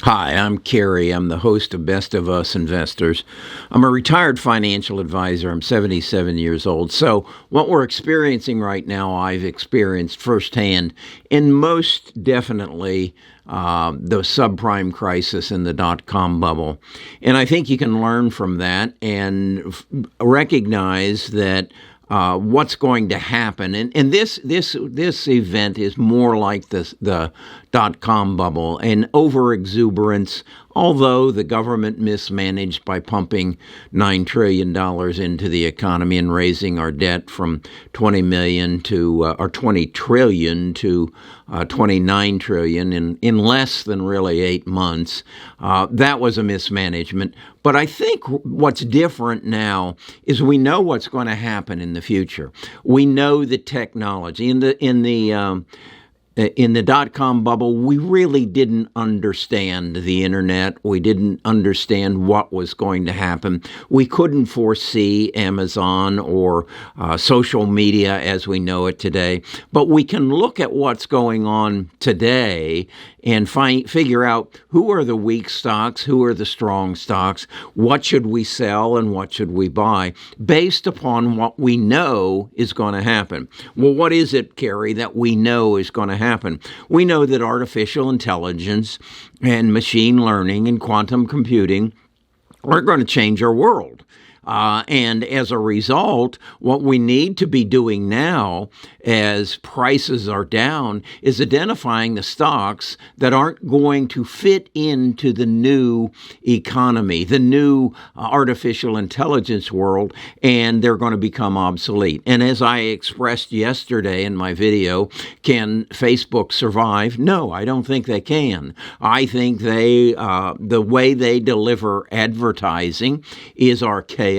Hi, I'm Kerry. I'm the host of Best of Us Investors. I'm a retired financial advisor. I'm 77 years old. So what we're experiencing right now, I've experienced firsthand, and most definitely the subprime crisis and the dot-com bubble. And I think you can learn from that and recognize that what's going to happen, and this event is more like the dot-com bubble and over-exuberance. Although the government mismanaged by pumping $9 trillion into the economy and raising our debt from 20 trillion to 29 trillion in less than really 8 months, that was a mismanagement. But I think what's different now is we know what's going to happen in the future. We know the technology in the dot-com bubble, we really didn't understand the internet. We didn't understand what was going to happen. We couldn't foresee Amazon or social media as we know it today. But we can look at what's going on today and figure out who are the weak stocks, who are the strong stocks, what should we sell and what should we buy, based upon what we know is going to happen. Well, what is it, Kerry, that we know is going to happen? We know that artificial intelligence and machine learning and quantum computing are going to change our world. And as a result, what we need to be doing now as prices are down is identifying the stocks that aren't going to fit into the new economy, the new artificial intelligence world, and they're going to become obsolete. And as I expressed yesterday in my video, can Facebook survive? No, I don't think they can. I think the way they deliver advertising is archaic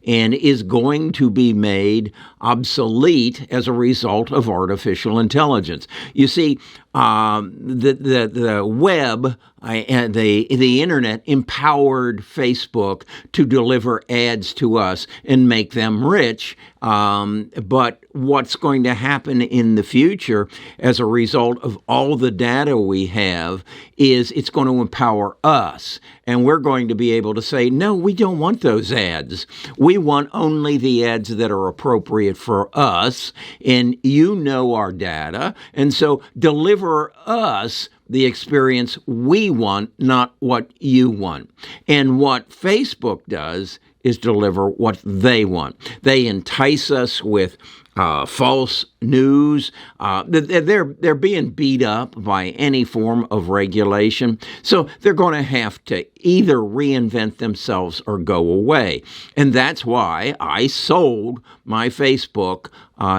and is going to be made obsolete as a result of artificial intelligence. You see, the web and the internet empowered Facebook to deliver ads to us and make them rich. But what's going to happen in the future as a result of all the data we have is it's going to empower us. And we're going to be able to say, no, we don't want those ads. We want only the ads that are appropriate for us. And you know our data. And so deliver us the experience we want, not what you want. And what Facebook does is deliver what they want. They entice us with false news. They're being beat up by any form of regulation. So they're going to have to either reinvent themselves or go away. And that's why I sold my Facebook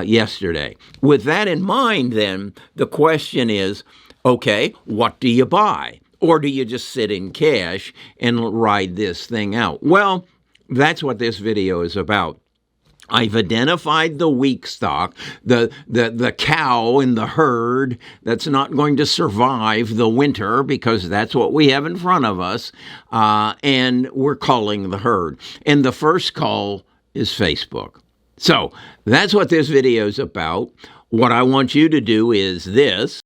yesterday. With that in mind, then, the question is, okay, what do you buy? Or do you just sit in cash and ride this thing out? Well, that's what this video is about. I've identified the weak stock, the cow in the herd that's not going to survive the winter because that's what we have in front of us, and we're culling the herd. And the first cull is Facebook. So that's what this video is about. What I want you to do is this.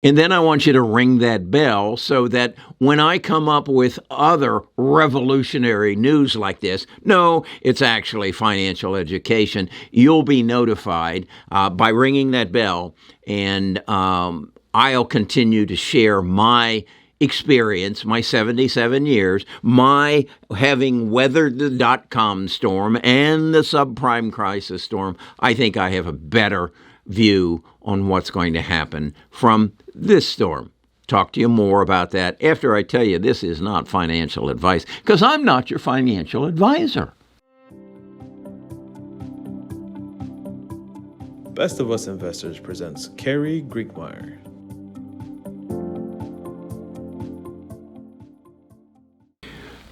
And then I want you to ring that bell so that when I come up with other revolutionary news like this, no, it's actually financial education, you'll be notified by ringing that bell. And I'll continue to share my experience, my 77 years, my having weathered the dot-com storm and the subprime crisis storm. I think I have a better view on what's going to happen from this storm. Talk to you more about that after I tell you this is not financial advice, because I'm not your financial advisor. Best of Us Investors presents Kerry Griegmeyer.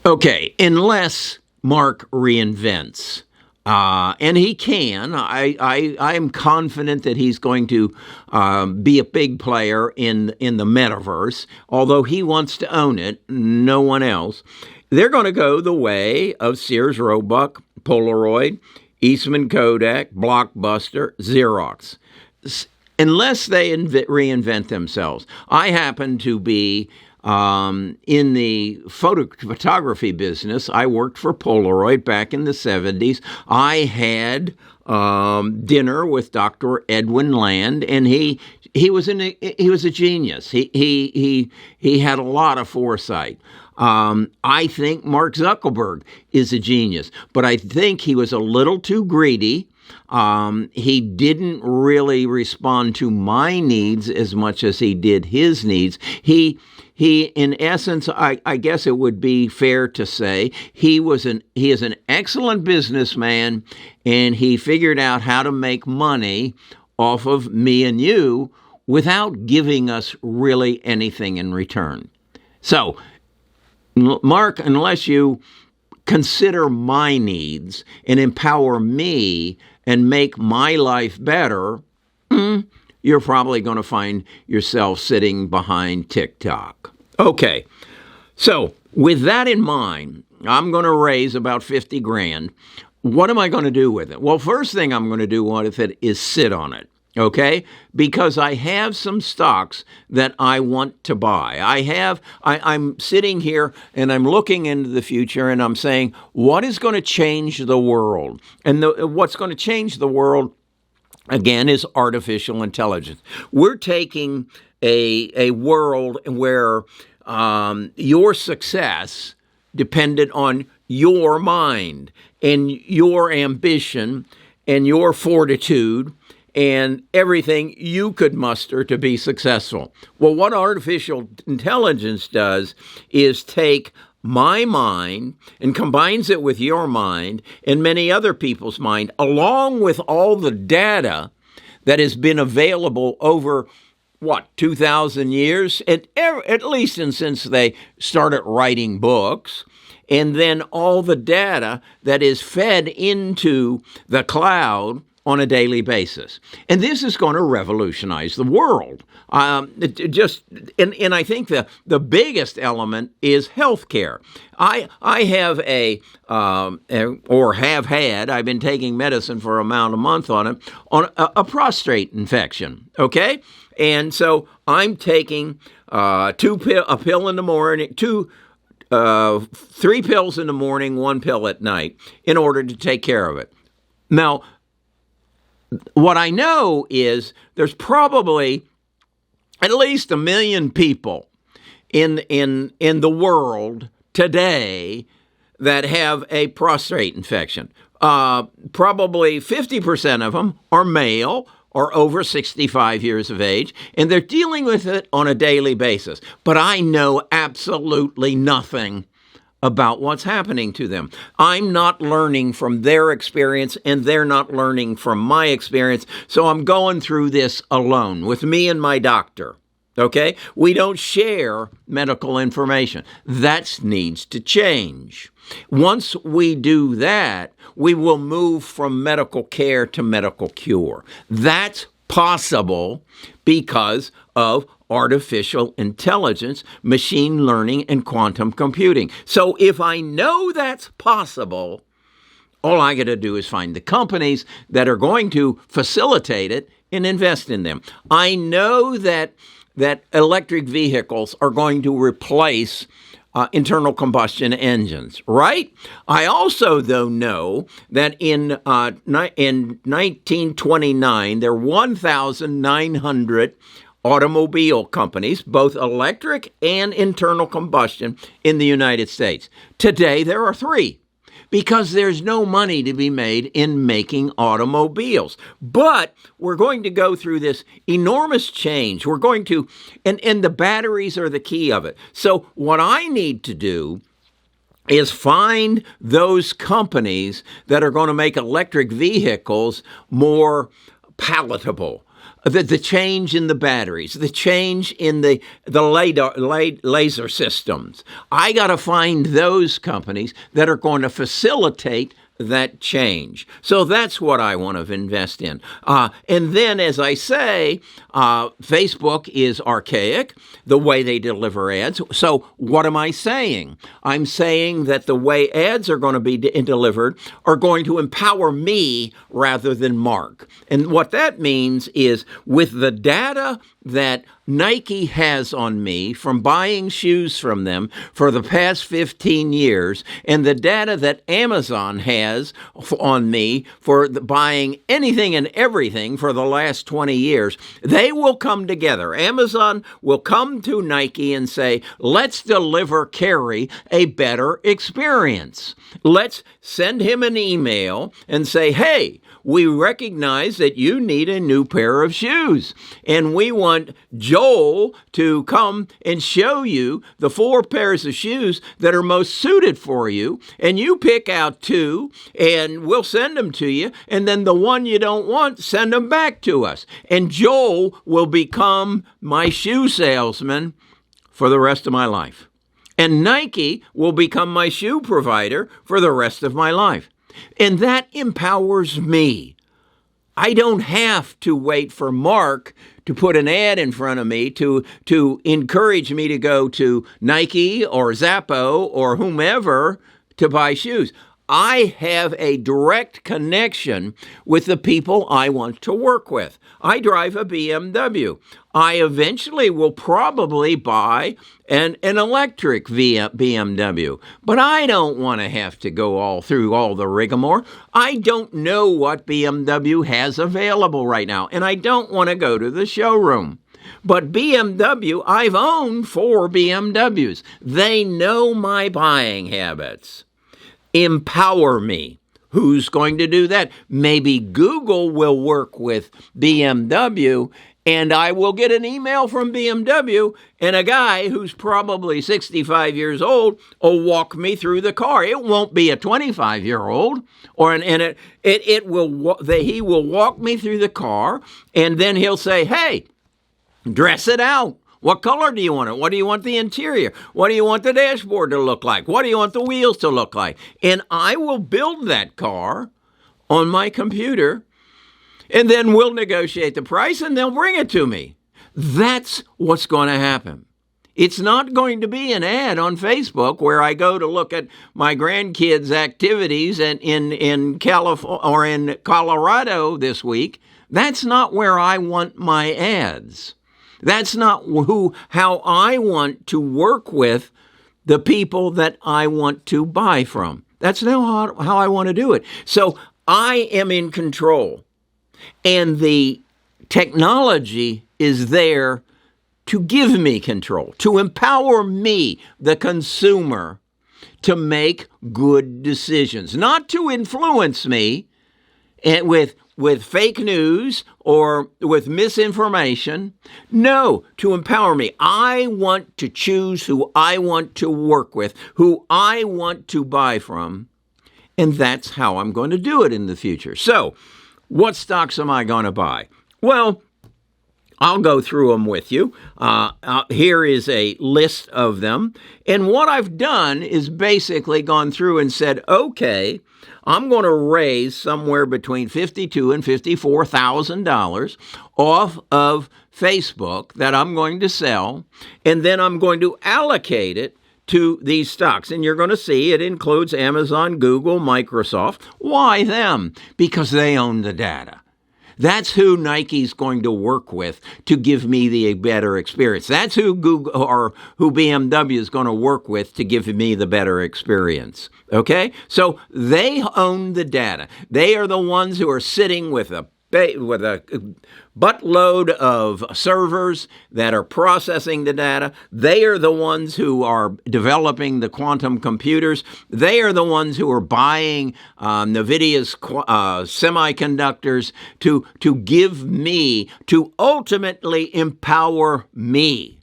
Okay, unless Mark reinvents, and he can. I am confident that he's going to be a big player in the metaverse, although he wants to own it, no one else. They're going to go the way of Sears Roebuck, Polaroid, Eastman Kodak, Blockbuster, Xerox. unless they reinvent themselves. I happen to be in the photography business. I worked for Polaroid back in the 70s. I had dinner with Dr. Edwin Land, and he was a genius. He had a lot of foresight. I think Mark Zuckerberg is a genius, but I think he was a little too greedy. He didn't really respond to my needs as much as he did his needs. He, in essence, I guess it would be fair to say he is an excellent businessman, and he figured out how to make money off of me and you without giving us really anything in return. So, Mark, unless you consider my needs and empower me and make my life better, you're probably going to find yourself sitting behind TikTok. Okay, so with that in mind, I'm going to raise about 50 grand. What am I going to do with it? Well, first thing I'm going to do with it is sit on it. Okay, because I have some stocks that I want to buy. I'm sitting here and I'm looking into the future and I'm saying, what is going to change the world? And what's going to change the world, again, is artificial intelligence. We're taking a world where your success depended on your mind and your ambition and your fortitude and everything you could muster to be successful. Well, what artificial intelligence does is take my mind and combines it with your mind and many other people's mind, along with all the data that has been available over, 2,000 years, at least since they started writing books, and then all the data that is fed into the cloud on a daily basis. And this is going to revolutionize the world. And I think the biggest element is healthcare. I have I've been taking medicine for about a month on a prostate infection, okay? And so I'm taking a pill in the morning, 3 pills in the morning, 1 pill at night in order to take care of it. Now, what I know is there's probably at least 1 million people in the world today that have a prostate infection. Probably 50% of them are male or over 65 years of age, and they're dealing with it on a daily basis. But I know absolutely nothing about what's happening to them. I'm not learning from their experience, and they're not learning from my experience, so I'm going through this alone with me and my doctor. Okay? We don't share medical information. That needs to change. Once we do that, we will move from medical care to medical cure. That's possible because of artificial intelligence, machine learning, and quantum computing. So if I know that's possible, all I got to do is find the companies that are going to facilitate it and invest in them. I know that electric vehicles are going to replace internal combustion engines, right? I also, though, know that in 1929, there were 1,900 automobile companies, both electric and internal combustion, in the United States. Today, there are 3. Because there's no money to be made in making automobiles. But we're going to go through this enormous change. We're going to, and the batteries are the key of it. So what I need to do is find those companies that are going to make electric vehicles more palatable. The change in the batteries, the change in the laser systems. I got to find those companies that are going to facilitate that change. So that's what I want to invest in. And then, as I say, Facebook is archaic, the way they deliver ads. So what am I saying? I'm saying that the way ads are going to be delivered are going to empower me rather than Mark. And what that means is, with the data that Nike has on me from buying shoes from them for the past 15 years, and the data that Amazon has on me for buying anything and everything for the last 20 years, they will come together. Amazon will come to Nike and say, let's deliver Kerry a better experience. Let's send him an email and say, hey, we recognize that you need a new pair of shoes, and we want Joel to come and show you the 4 pairs of shoes that are most suited for you, and you pick out 2, and we'll send them to you, and then the one you don't want, send them back to us. And Joel will become my shoe salesman for the rest of my life. And Nike will become my shoe provider for the rest of my life. And that empowers me. I don't have to wait for Mark to put an ad in front of me to encourage me to go to Nike or Zappos or whomever to buy shoes. I have a direct connection with the people I want to work with. I drive a BMW. I eventually will probably buy an electric BMW, but I don't want to have to go through all the rigmarole. I don't know what BMW has available right now, and I don't want to go to the showroom. But BMW, I've owned 4 BMWs. They know my buying habits. Empower me. Who's going to do that? Maybe Google will work with BMW, and I will get an email from BMW, and a guy who's probably 65 years old will walk me through the car. It won't be a 25-year-old, he will walk me through the car, and then he'll say, hey, dress it out. What color do you want it? What do you want the interior? What do you want the dashboard to look like? What do you want the wheels to look like? And I will build that car on my computer, and then we'll negotiate the price, and they'll bring it to me. That's what's going to happen. It's not going to be an ad on Facebook where I go to look at my grandkids' activities in California or in Colorado this week. That's not where I want my ads. That's not how I want to work with the people that I want to buy from. That's not how I want to do it. So I am in control. And the technology is there to give me control, to empower me, the consumer, to make good decisions, not to influence me with fake news or with misinformation. No, to empower me. I want to choose who I want to work with, who I want to buy from, and that's how I'm going to do it in the future. So, what stocks am I going to buy? Well, I'll go through them with you. Here is a list of them. And what I've done is basically gone through and said, okay, I'm going to raise somewhere between $52,000 and $54,000 off of Facebook that I'm going to sell, and then I'm going to allocate it to these stocks. And you're going to see it includes Amazon, Google, Microsoft. Why them? Because they own the data. That's who Nike's going to work with to give me the better experience. That's who Google or who BMW is going to work with to give me the better experience. Okay? So they own the data. They are the ones who are sitting with a buttload of servers that are processing the data. They are the ones who are developing the quantum computers. They are the ones who are buying NVIDIA's semiconductors to give me, to ultimately empower me.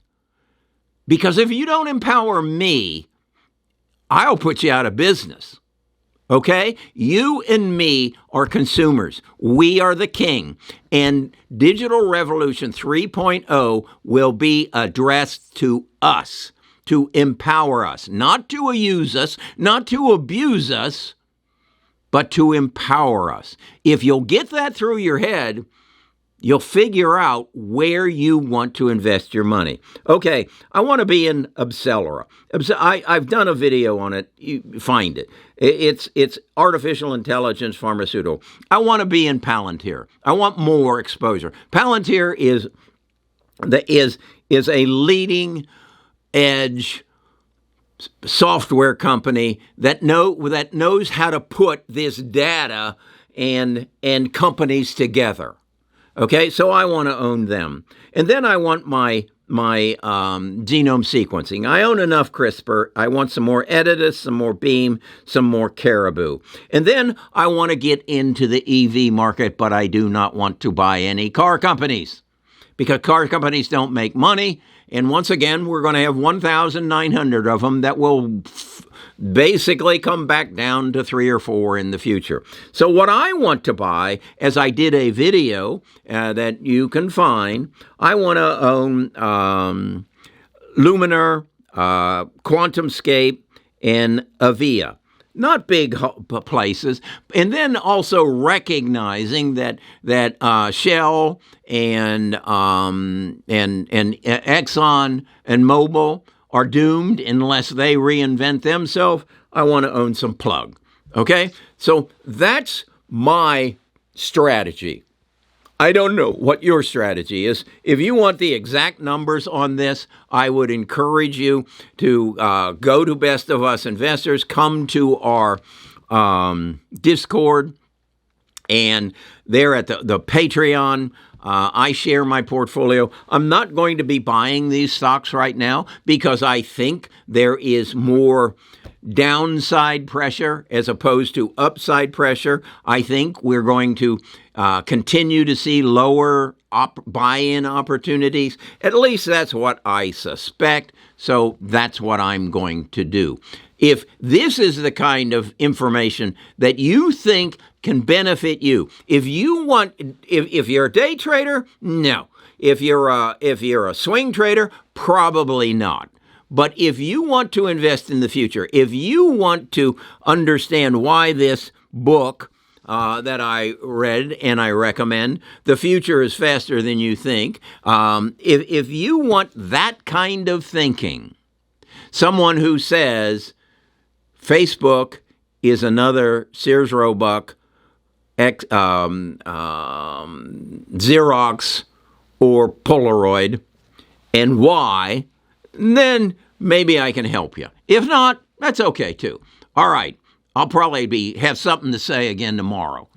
Because if you don't empower me, I'll put you out of business. Okay? You and me are consumers. We are the king. And Digital Revolution 3.0 will be addressed to us, to empower us, not to use us, not to abuse us, but to empower us. If you'll get that through your head, you'll figure out where you want to invest your money. Okay, I want to be in Obselera. I've done a video on it. You find it. It's artificial intelligence pharmaceutical. I want to be in Palantir. I want more exposure. Palantir is a leading edge software company that knows how to put this data and companies together. Okay, so I want to own them. And then I want my genome sequencing. I own enough CRISPR. I want some more Editas, some more Beam, some more Caribou. And then I want to get into the EV market, but I do not want to buy any car companies because car companies don't make money. And once again, we're going to have 1,900 of them that will basically come back down to 3 or 4 in the future. So what I want to buy, as I did a video that you can find, I want to own Luminar, QuantumScape, and Avia. Not big places, and then also recognizing that Shell and Exxon and Mobil are doomed unless they reinvent themselves. I want to own some Plug. Okay, so that's my strategy. I don't know what your strategy is. If you want the exact numbers on this, I would encourage you to go to Best of Us Investors, come to our Discord, and there at the Patreon, I share my portfolio. I'm not going to be buying these stocks right now because I think there is more downside pressure as opposed to upside pressure. I think we're going to continue to see lower buy-in opportunities. At least that's what I suspect. So that's what I'm going to do. If this is the kind of information that you think can benefit you, if you're a day trader, no. If you're a swing trader, probably not. But if you want to invest in the future, if you want to understand why this book that I read and I recommend, The Future is Faster Than You Think, if you want that kind of thinking, someone who says Facebook is another Sears Roebuck, Xerox, or Polaroid, and why, then maybe I can help you. If not, that's okay too. All right, I'll probably have something to say again tomorrow.